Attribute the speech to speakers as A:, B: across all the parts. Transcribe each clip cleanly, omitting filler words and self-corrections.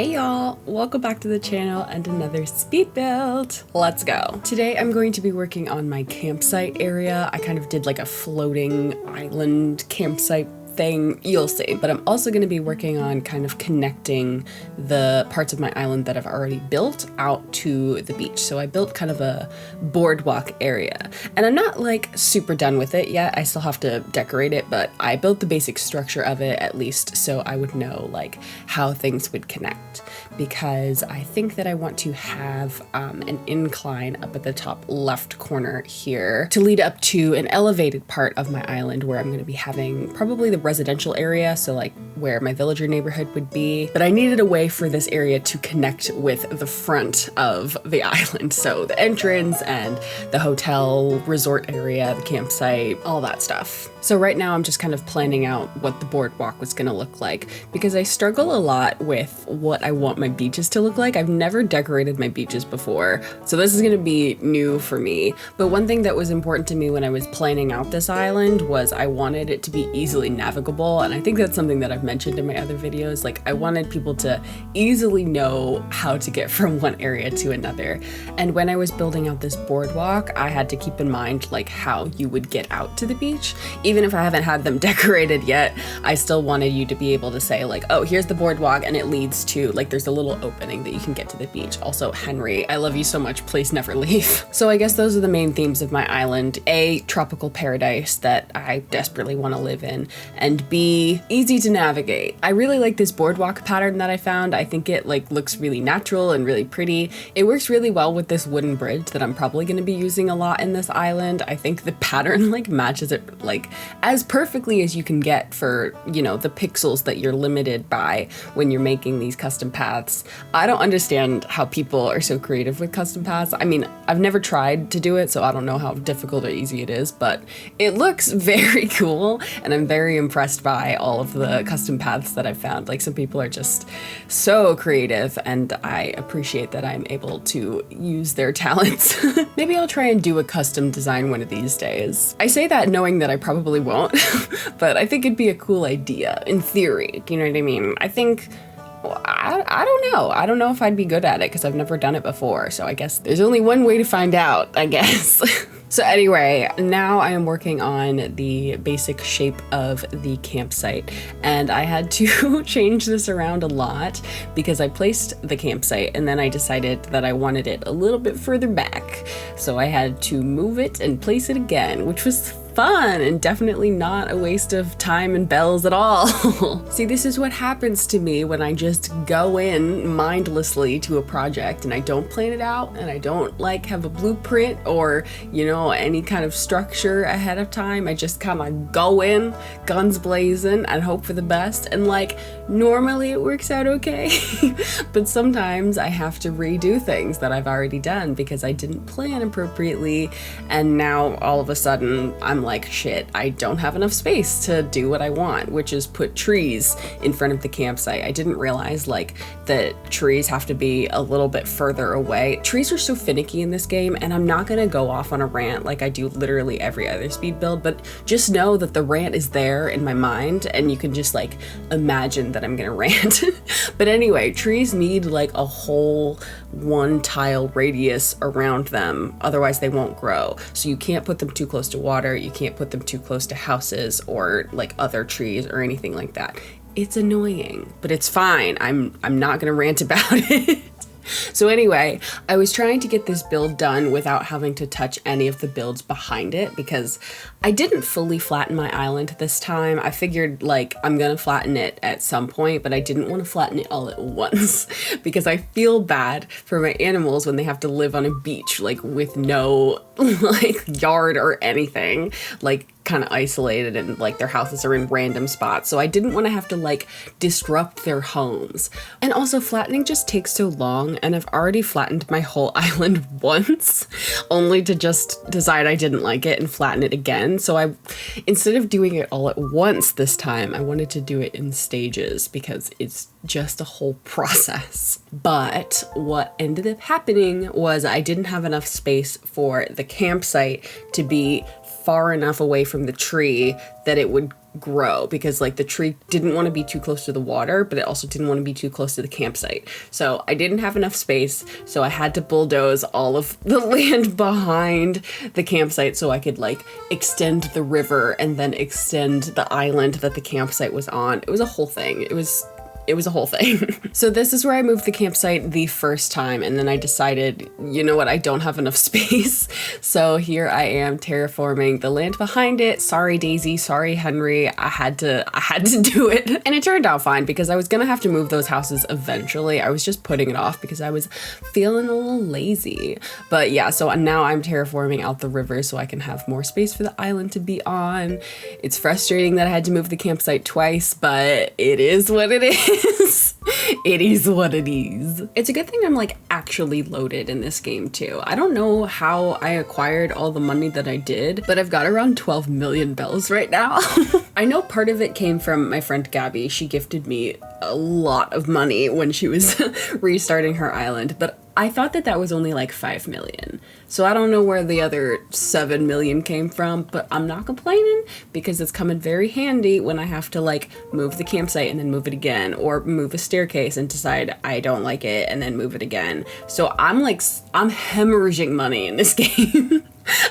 A: Hey y'all, welcome back to the channel and another speed build. Let's go. Today I'm going to be working on my campsite area. I kind of did like a floating island campsite thing, you'll see, but I'm also going to be working on kind of connecting the parts of my island that I've already built out to the beach. So I built kind of a boardwalk area, and I'm not like super done with it yet. I still have to decorate it, but I built the basic structure of it at least so I would know like how things would connect, because I think that I want to have an incline up at the top left corner here to lead up to an elevated part of my island where I'm going to be having probably the residential area, so like where my villager neighborhood would be, but I needed a way for this area to connect with the front of the island, so the entrance and the hotel resort area, the campsite, all that stuff. So right now I'm just kind of planning out what the boardwalk was going to look like, because I struggle a lot with what I want my beaches to look like. I've never decorated my beaches before, so this is going to be new for me. But one thing that was important to me when I was planning out this island was I wanted it to be easily navigable, and I think that's something that I've mentioned in my other videos. Like, I wanted people to easily know how to get from one area to another. And when I was building out this boardwalk, I had to keep in mind like how you would get out to the beach. Even if I haven't had them decorated yet, I still wanted you to be able to say like, oh, here's the boardwalk and it leads to, like, there's a little opening that you can get to the beach. Also, Henry, I love you so much, please never leave. So I guess those are the main themes of my island. A, tropical paradise that I desperately want to live in, and B, easy to navigate. I really like this boardwalk pattern that I found. I think it like looks really natural and really pretty. It works really well with this wooden bridge that I'm probably going to be using a lot in this island. I think the pattern like matches it like as perfectly as you can get for, you know, the pixels that you're limited by when you're making these custom paths. I don't understand how people are so creative with custom paths. I mean, I've never tried to do it, so I don't know how difficult or easy it is, but it looks very cool, and I'm very impressed by all of the custom paths that I've found. Like, some people are just so creative, and I appreciate that I'm able to use their talents. Maybe I'll try and do a custom design one of these days. I say that knowing that I probably won't, but I think it'd be a cool idea in theory. You know what I mean? I think, well, I don't know. I don't know if I'd be good at it because I've never done it before. So I guess there's only one way to find out, I guess. So anyway, now I am working on the basic shape of the campsite, and I had to change this around a lot because I placed the campsite and then I decided that I wanted it a little bit further back. So I had to move it and place it again, which was fun and definitely not a waste of time and bells at all. See, this is what happens to me when I just go in mindlessly to a project and I don't plan it out and I don't like have a blueprint or, you know, any kind of structure ahead of time. I just kind of go in guns blazing and hope for the best, and like normally it works out okay. But sometimes I have to redo things that I've already done because I didn't plan appropriately, and now all of a sudden I'm like, shit, I don't have enough space to do what I want, which is put trees in front of the campsite. I didn't realize like that trees have to be a little bit further away. Trees are so finicky in this game, and I'm not gonna go off on a rant like I do literally every other speed build, but just know that the rant is there in my mind and you can just like imagine that I'm gonna rant. But anyway, trees need like a whole one tile radius around them, otherwise they won't grow. So you can't put them too close to water, you can't put them too close to houses or like other trees or anything like that. It's annoying, but it's fine. I'm not gonna rant about it. So anyway, I was trying to get this build done without having to touch any of the builds behind it because I didn't fully flatten my island this time. I figured like I'm gonna flatten it at some point, but I didn't want to flatten it all at once because I feel bad for my animals when they have to live on a beach like with no like yard or anything, like kind of isolated, and like their houses are in random spots. So I didn't want to have to like disrupt their homes. And also flattening just takes so long, and I've already flattened my whole island once only to just decide I didn't like it and flatten it again. So I, instead of doing it all at once this time, I wanted to do it in stages because it's just a whole process. But what ended up happening was I didn't have enough space for the campsite to be far enough away from the tree that it would grow, because like the tree didn't want to be too close to the water, but it also didn't want to be too close to the campsite. So I didn't have enough space, so I had to bulldoze all of the land behind the campsite so I could like extend the river and then extend the island that the campsite was on. It was a whole thing. It was a whole thing. So this is where I moved the campsite the first time, and then I decided, you know what, I don't have enough space. So here I am terraforming the land behind it. Sorry, Daisy. Sorry, Henry. I had to do it. And it turned out fine because I was gonna have to move those houses eventually. I was just putting it off because I was feeling a little lazy. But yeah, so now I'm terraforming out the river so I can have more space for the island to be on. It's frustrating that I had to move the campsite twice, but it is what it is. It is what it is. It's a good thing I'm like actually loaded in this game too. I don't know how I acquired all the money that I did, but I've got around 12 million bells right now. I know part of it came from my friend Gabby. She gifted me a lot of money when she was restarting her island, but I thought that was only like 5 million. So I don't know where the other 7 million came from, but I'm not complaining because it's coming very handy when I have to like move the campsite and then move it again, or move a staircase and decide I don't like it and then move it again. So I'm hemorrhaging money in this game.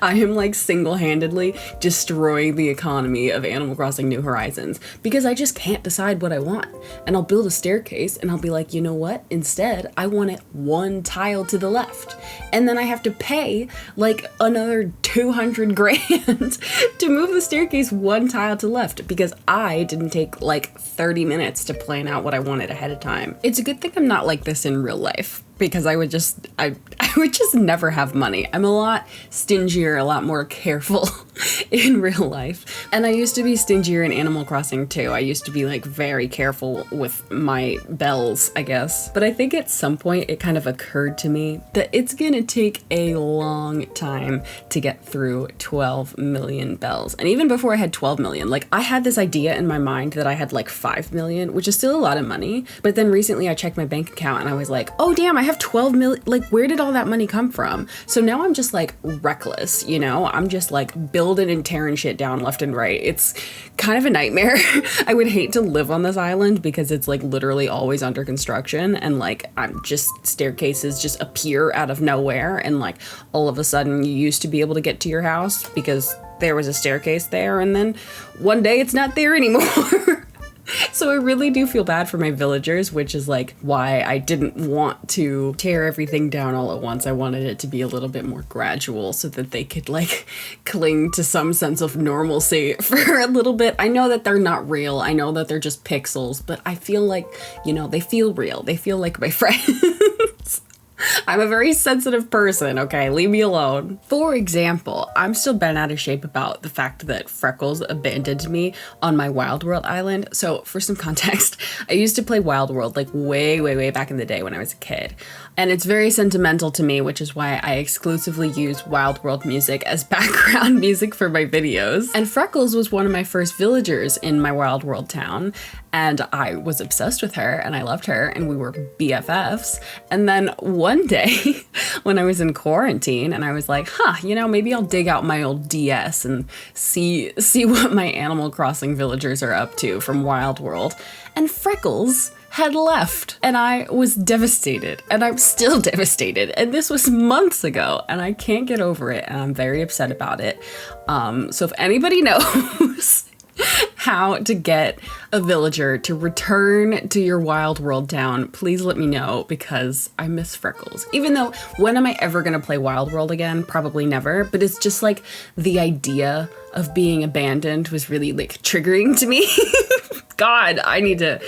A: I am like single-handedly destroying the economy of Animal Crossing New Horizons because I just can't decide what I want. And I'll build a staircase and I'll be like, you know what? Instead, I want it one tile to the left. And then I have to pay like another 200 grand to move the staircase one tile to the left because I didn't take like 30 minutes to plan out what I wanted ahead of time. It's a good thing I'm not like this in real life, because I would just never have money. I'm a lot stingier, a lot more careful in real life. And I used to be stingier in Animal Crossing too. I used to be like very careful with my bells, I guess. But I think at some point it kind of occurred to me that it's gonna take a long time to get through 12 million bells. And even before I had 12 million, like I had this idea in my mind that I had like 5 million, which is still a lot of money. But then recently I checked my bank account and I was like, oh damn, I have 12 million, like where did all that money come from? So now I'm just like reckless, you know? I'm just like building and tearing shit down left and right. It's kind of a nightmare. I would hate to live on this island because it's like literally always under construction, and like I'm just, staircases just appear out of nowhere, and like all of a sudden you used to be able to get to your house because there was a staircase there, and then one day it's not there anymore. So I really do feel bad for my villagers, which is like why I didn't want to tear everything down all at once. I wanted it to be a little bit more gradual so that they could like cling to some sense of normalcy for a little bit. I know that they're not real. I know that they're just pixels, but I feel like, you know, they feel real. They feel like my friends. I'm a very sensitive person, okay? Leave me alone. For example, I'm still bent out of shape about the fact that Freckles abandoned me on my Wild World island. So for some context, I used to play Wild World like way back in the day when I was a kid. And it's very sentimental to me, which is why I exclusively use Wild World music as background music for my videos. And Freckles was one of my first villagers in my Wild World town. And I was obsessed with her and I loved her and we were BFFs. And then one day when I was in quarantine and I was like, you know, maybe I'll dig out my old DS and see what my Animal Crossing villagers are up to from Wild World. And Freckles had left and I was devastated, and I'm still devastated. And this was months ago and I can't get over it and I'm very upset about it. So if anybody knows how to get a villager to return to your Wild World town, please let me know because I miss Freckles. Even though, when am I ever gonna play Wild World again? Probably never, but it's just like the idea of being abandoned was really like triggering to me. God, I need to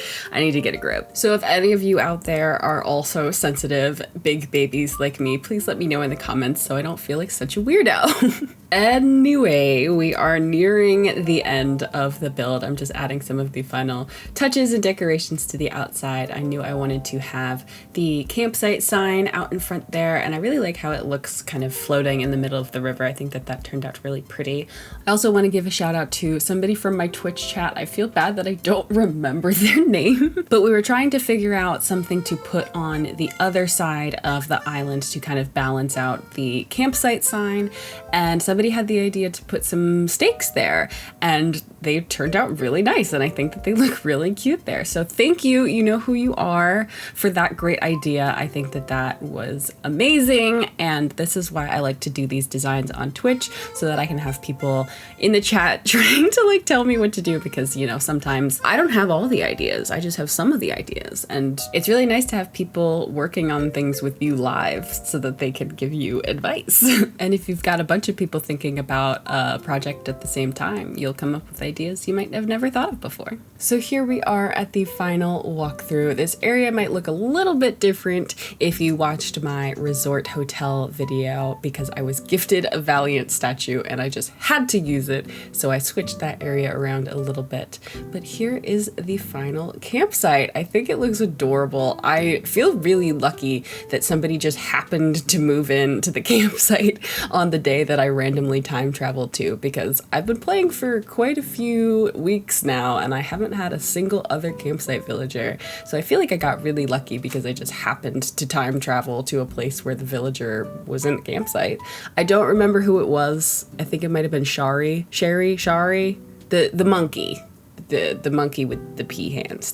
A: get a grip. So if any of you out there are also sensitive big babies like me, please let me know in the comments so I don't feel like such a weirdo. Anyway, we are nearing the end of the build. I'm just adding some of the final touches and decorations to the outside. I knew I wanted to have the campsite sign out in front there, and I really like how it looks kind of floating in the middle of the river. I think that turned out really pretty. I also want to give a shout out to somebody from my Twitch chat. I feel bad that I don't remember their name, but we were trying to figure out something to put on the other side of the island to kind of balance out the campsite sign, and somebody had the idea to put some stakes there, and they turned out really nice, and I think that they look really cute there. So thank you, you know who you are, for that great idea. I think that that was amazing, and this is why I like to do these designs on Twitch, so that I can have people in the chat trying to like tell me what to do, because, you know, sometimes I don't have all the ideas, I just have some of the ideas, and it's really nice to have people working on things with you live so that they can give you advice. And if you've got a bunch of people thinking about a project at the same time, you'll come up with ideas you might have never thought of before. So here we are at the final walkthrough. This area might look a little bit different if you watched my resort hotel video, because I was gifted a Valiant statue and I just had to use it, so I switched that area around a little bit. But here is the final campsite. I think it looks adorable. I feel really lucky that somebody just happened to move in to the campsite on the day that I randomly time traveled to, because I've been playing for quite a few weeks now and I haven't had a single other campsite villager. So I feel like I got really lucky because I just happened to time travel to a place where the villager was in the campsite. I don't remember who it was. I think it might have been Shari, the monkey. The monkey with the pea hands.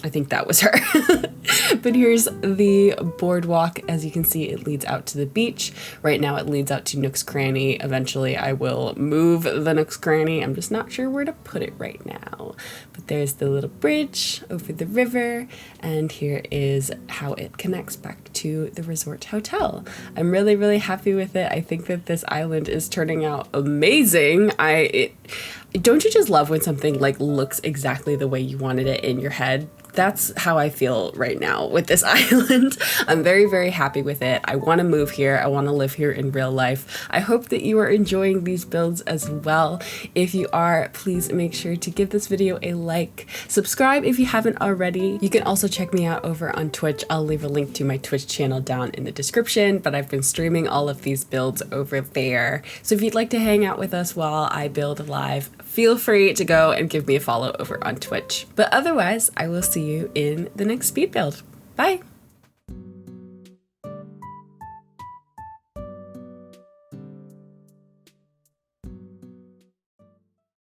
A: I think that was her. But here's the boardwalk. As you can see, it leads out to the beach. Right now it leads out to Nook's Cranny. Eventually I will move the Nook's Cranny. I'm just not sure where to put it right now. But there's the little bridge over the river, and here is how it connects back to the resort hotel. I'm really, really happy with it. I think that this island is turning out amazing. Don't you just love when something like looks exactly the way you wanted it in your head? That's how I feel right now with this island. I'm very, very happy with it. I want to move here. I want to live here in real life. I hope that you are enjoying these builds as well. If you are, please make sure to give this video a like. Subscribe if you haven't already. You can also check me out over on Twitch. I'll leave a link to my Twitch channel down in the description, but I've been streaming all of these builds over there. So if you'd like to hang out with us while I build live, feel free to go and give me a follow over on Twitch. But otherwise, I will see you in the next speed build. Bye!